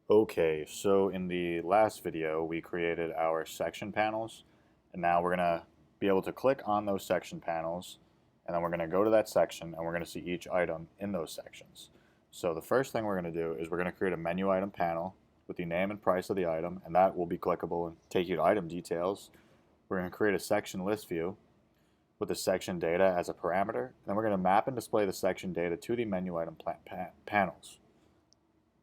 Okay, so in the last video we created our section panels, and now we're going to be able to click on those section panels, and then we're going to go to that section and we're going to see each item in those sections. So the first thing we're going to do is we're going to create a menu item panel with the name and price of the item, and that will be clickable and take you to item details. We're going to create a section list view with the section data as a parameter, and then we're going to map and display the section data to the menu item panels.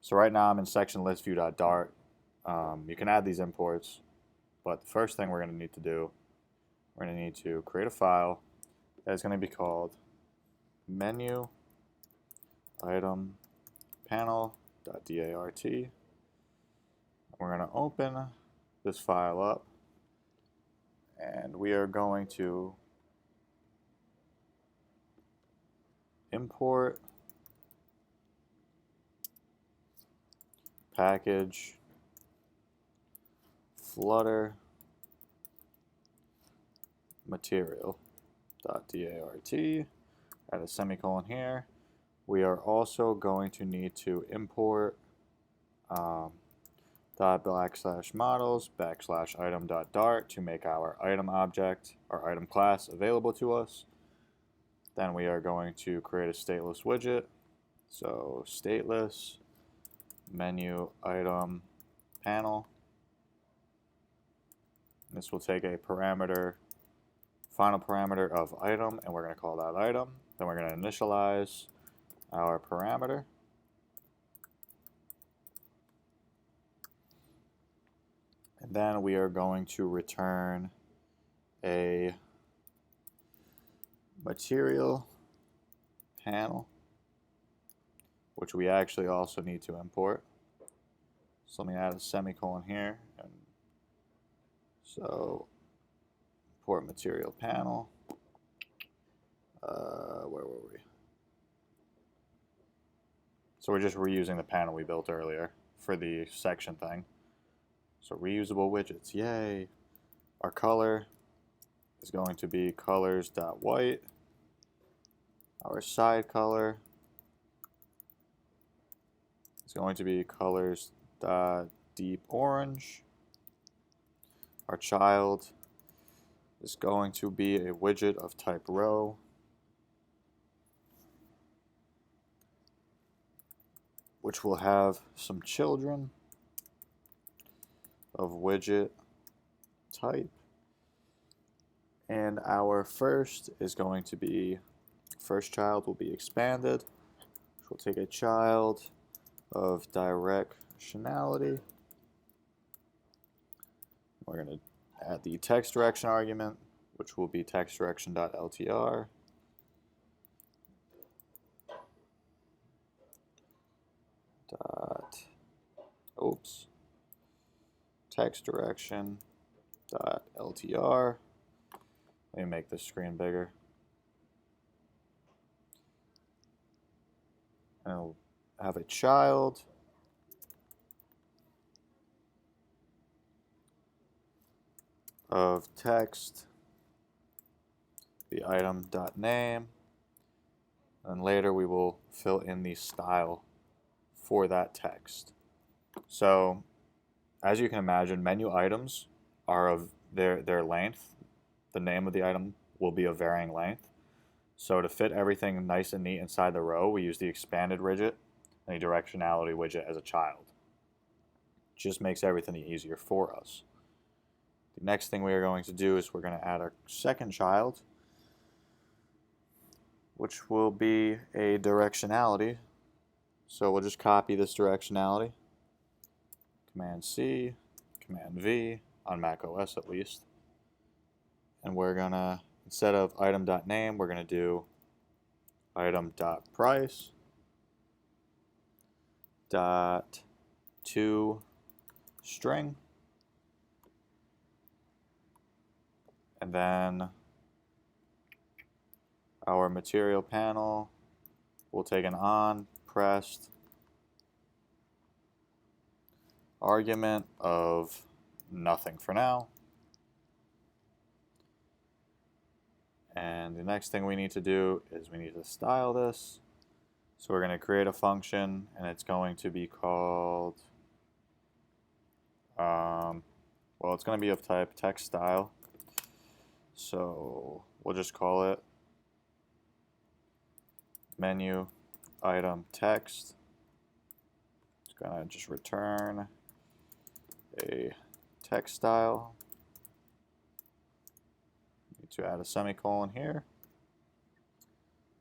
So right now I'm in section list view.dart. You can add these imports, but the first thing we're going to need to do, we're going to need to create a file that is going to be called menu item panel.dart. We're going to open this file up, and we are going to import package Flutter material.dart, add a semicolon here. We are also going to need to import .models \item.dart to make our item object, our item class, available to us. Then we are going to create a stateless widget. So stateless menu item panel. This will take a parameter, final parameter of item, and we're going to call that item. Then we're going to initialize our parameter. And then we are going to return a material panel, which we actually also need to import. So let me add a semicolon here. And so import material panel. Where were we? So we're just reusing the panel we built earlier for the section thing. So reusable widgets, yay! Our color is going to be colors.white. Our side color is going to be colors.deep orange. Our child is going to be a widget of type row. Which will have some children of widget type. And our first is going to be, first child will be expanded, which will take a child of directionality. We're going to add the text direction argument, which will be text direction.ltr. Text direction dot ltr. Let me make this screen bigger. And I'll have a child of text, the item dot name, and later we will fill in the style for that text. So as you can imagine, menu items are of their length. The name of the item will be of varying length. So to fit everything nice and neat inside the row, we use the expanded widget and the directionality widget as a child. It just makes everything easier for us. The next thing we are going to do is we're going to add our second child, which will be a directionality. So we'll just copy this directionality. Command C, Command V, on Mac OS at least. And we're going to, instead of item.name, we're going to do item.price dot to string. And then our material panel will take an on pressed argument of nothing for now. And the next thing we need to do is we need to style this. So we're going to create a function, and it's going to be called Well, it's going to be of type text style. So we'll just call it menu item text. It's going to just return a text style. Need to add a semicolon here.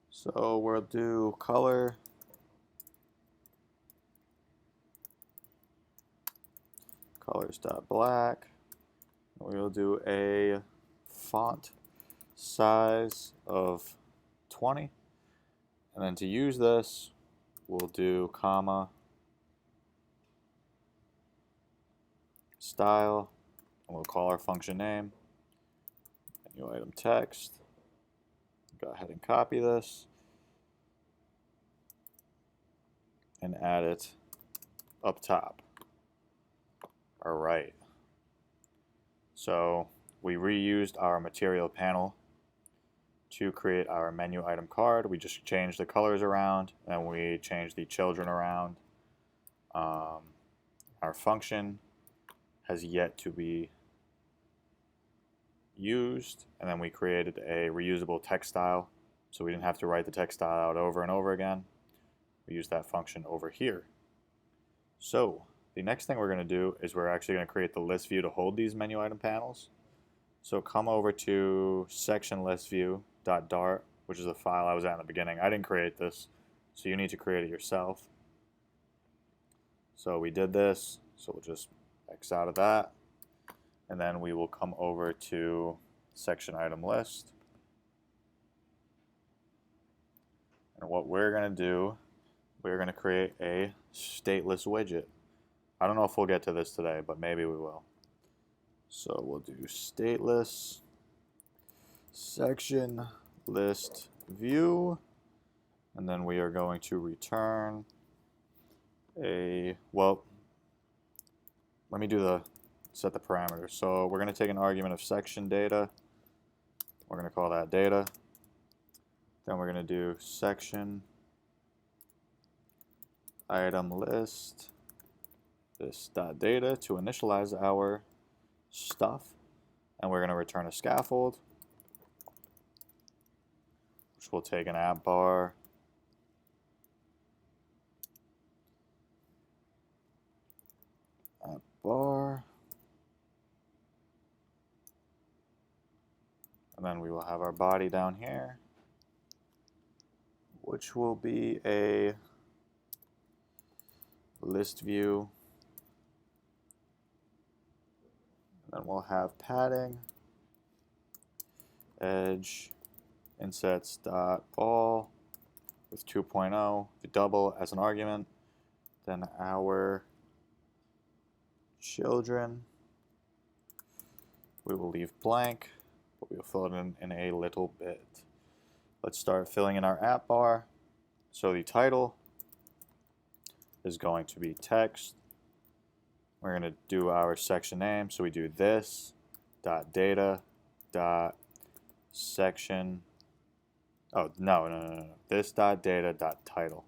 So we'll do color. Colors.black. We'll do a font size of 20. And then to use this, we'll do comma style, and we'll call our function name menu item text. Go ahead and copy this and add it up top. All right. So we reused our material panel to create our menu item card. We just changed the colors around and we changed the children around. Our function has yet to be used, and then we created a reusable text style, so we didn't have to write the text style out over and over again. We use that function over here. So the next thing we're going to do is we're actually going to create the list view to hold these menu item panels. So come over to section list view.dart, which is the file I was at in the beginning. I didn't create this, so you need to create it yourself. So we did this, so we'll just X out of that, and then we will come over to section item list. And what we're going to do, we're going to create a stateless widget. I don't know if we'll get to this today, but maybe we will. So we'll do stateless section list view, and then we are going to return a, well, let me set the parameters. So we're going to take an argument of section data. We're going to call that data. Then we're going to do section item list this data to initialize our stuff, and we're going to return a scaffold, which will take an app bar, and then we will have our body down here, which will be a list view. And then we'll have padding, edge, insets.ball with 2.0, double as an argument. Then our children, we will leave blank, but we'll fill it in a little bit. Let's start filling in our app bar. So the title is going to be text. We're going to do our section name. So we do this dot data dot section. Oh, no. This dot data dot title.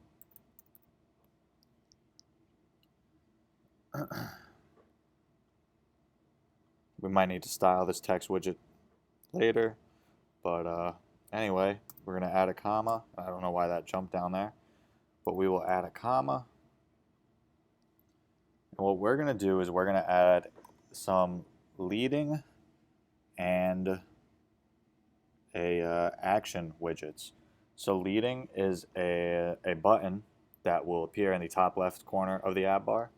We might need to style this text widget later, but anyway, we're going to add a comma. I don't know why that jumped down there, but we will add a comma. And what we're going to do is we're going to add some leading and a action widgets. So leading is a button that will appear in the top left corner of the app bar,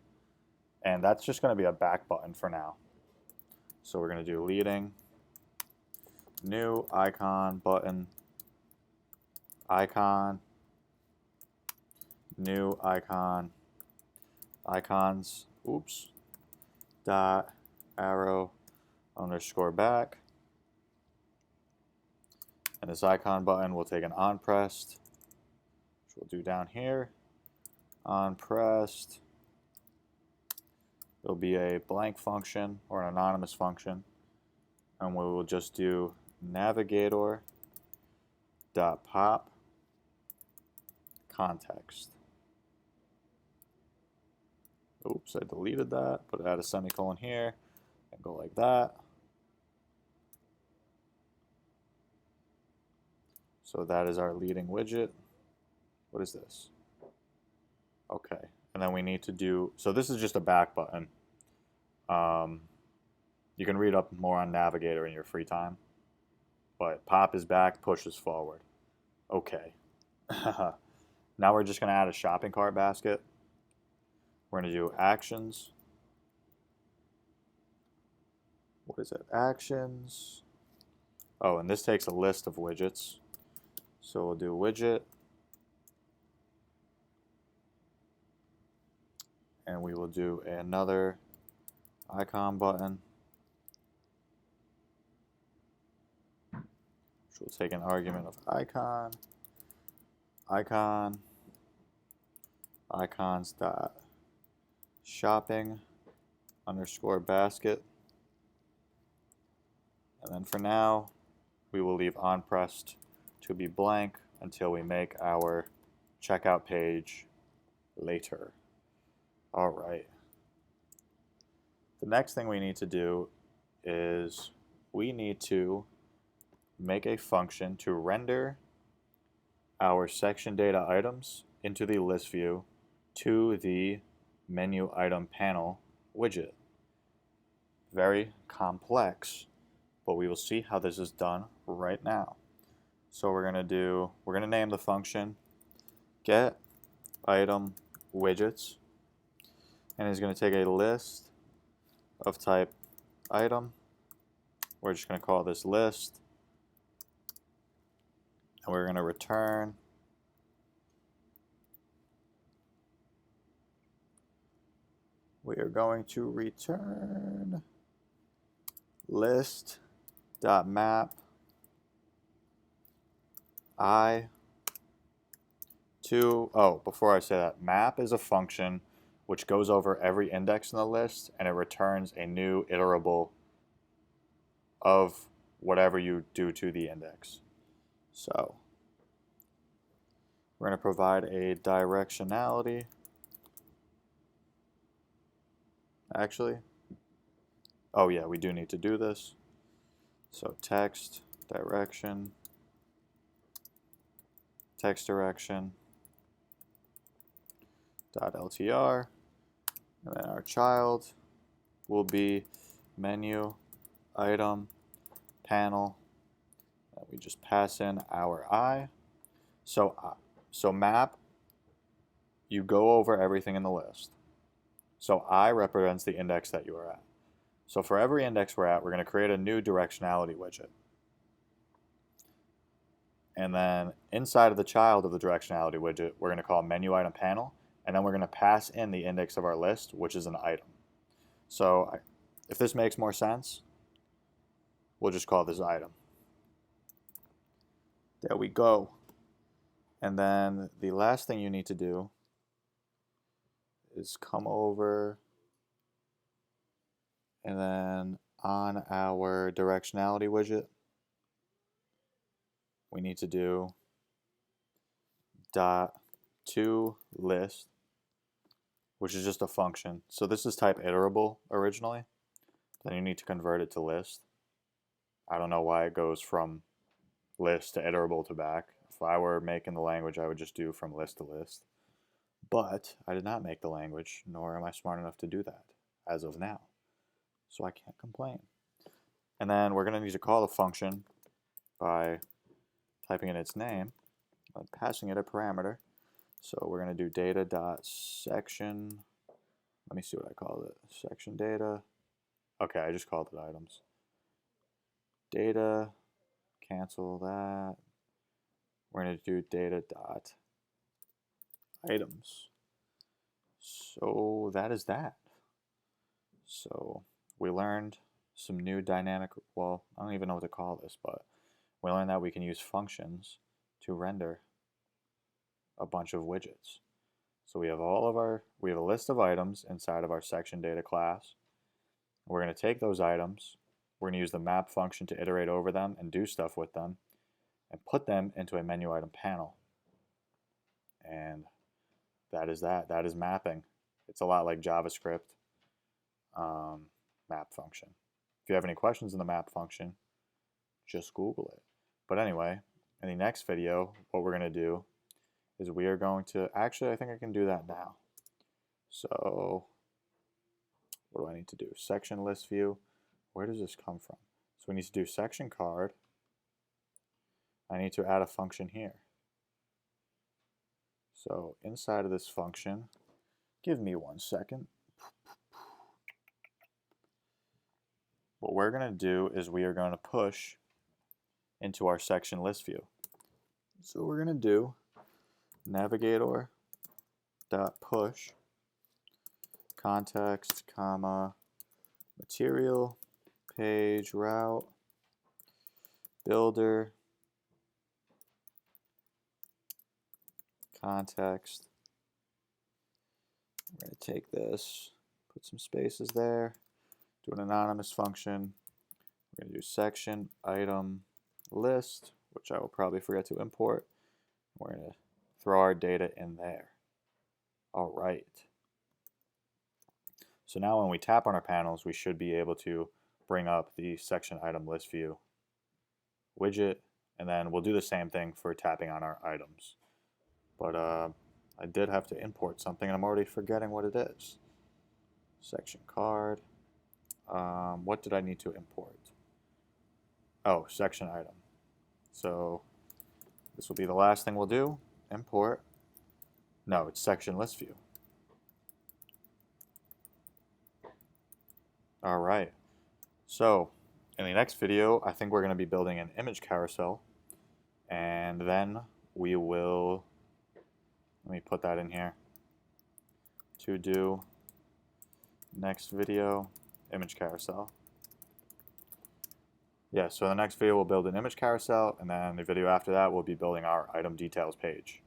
and that's just going to be a back button for now. So we're going to do leading, new icon button, icon, new icon, icons, dot arrow underscore back. And this icon button will take an on pressed, which we'll do down here, on pressed. It'll be a blank function or an anonymous function, and we will just do navigator dot pop context. Oops, I deleted that. Add a semicolon here and go like that. So that is our leading widget. What is this? Okay, and then we need to do, so this is just a back button. You can read up more on Navigator in your free time, but pop is back, push is forward. Okay. Now we're just going to add a shopping cart basket. We're going to do actions. What is it? Actions. Oh, and this takes a list of widgets. So we'll do widget. And we will do another icon button. Which will take an argument of icon. Icon. Icons dot shopping underscore basket. And then for now, we will leave onPressed to be blank until we make our checkout page later. All right. The next thing we need to do is we need to make a function to render our section data items into the list view to the menu item panel widget. Very complex, but we will see how this is done right now. So we're going to name the function get item widgets, and it's going to take a list of type item. We're just going to call this list, and we're going to return list.map I to, before I say that, map is a function which goes over every index in the list and it returns a new iterable of whatever you do to the index. So we're going to provide a directionality. Actually, oh yeah, we do need to do this. So text direction, text direction dot LTR, and then our child will be menu item panel. And we just pass in our I. So map, you go over everything in the list. So I represents the index that you are at. So for every index we're at, we're going to create a new directionality widget. And then inside of the child of the directionality widget, we're going to call menu item panel, and then we're going to pass in the index of our list, which is an item. So if this makes more sense, we'll just call this item. There we go. And then the last thing you need to do is come over and then on our directionality widget, we need to do dot to list, which is just a function. So this is type iterable originally, then you need to convert it to list. I don't know why it goes from list to iterable to back. If I were making the language, I would just do from list to list. But I did not make the language, nor am I smart enough to do that as of now. So I can't complain. And then we're going to need to call the function by typing in its name and passing it a parameter. So we're going to do data.section. Let me see what I called it. Section data. Okay, I just called it items. Data, cancel that. We're going to do data.items. So that is that. So we learned some new dynamic, well, I don't even know what to call this, but we learned that we can use functions to render a bunch of widgets. So we have we have a list of items inside of our section data class. We're going to take those items, we're going to use the map function to iterate over them and do stuff with them, and put them into a menu item panel. And that is that. That is mapping. It's a lot like JavaScript map function. If you have any questions in the map function, just Google it. But anyway, in the next video, what we're going to do is we are going to, actually I think I can do that now. So what do I need to do? Section list view. Where does this come from? So we need to do section card. I need to add a function here. So inside of this function, give me 1 second. What we're going to do is we are going to push into our section list view. So we're going to do navigator.push context, comma, material, page, route, builder, context. We're going to take this, put some spaces there, do an anonymous function. We're going to do section item list, which I will probably forget to import. We're going to throw our data in there. All right. So now when we tap on our panels, we should be able to bring up the section item list view widget, and then we'll do the same thing for tapping on our items. But I did have to import something, and I'm already forgetting what it is. Section card. What did I need to import? Oh, section item. So this will be the last thing we'll do. Import. No, it's section list view. All right. So in the next video, I think we're going to be building an image carousel, and then we will, let me put that in here, to do next video, image carousel. Yeah, so in the next video we'll build an image carousel, and then the video after that we'll be building our item details page.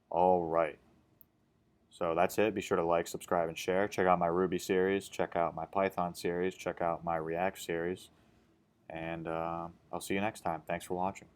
All right. So that's it. Be sure to like, subscribe, and share. Check out my Ruby series. Check out my Python series. Check out my React series. And I'll see you next time. Thanks for watching.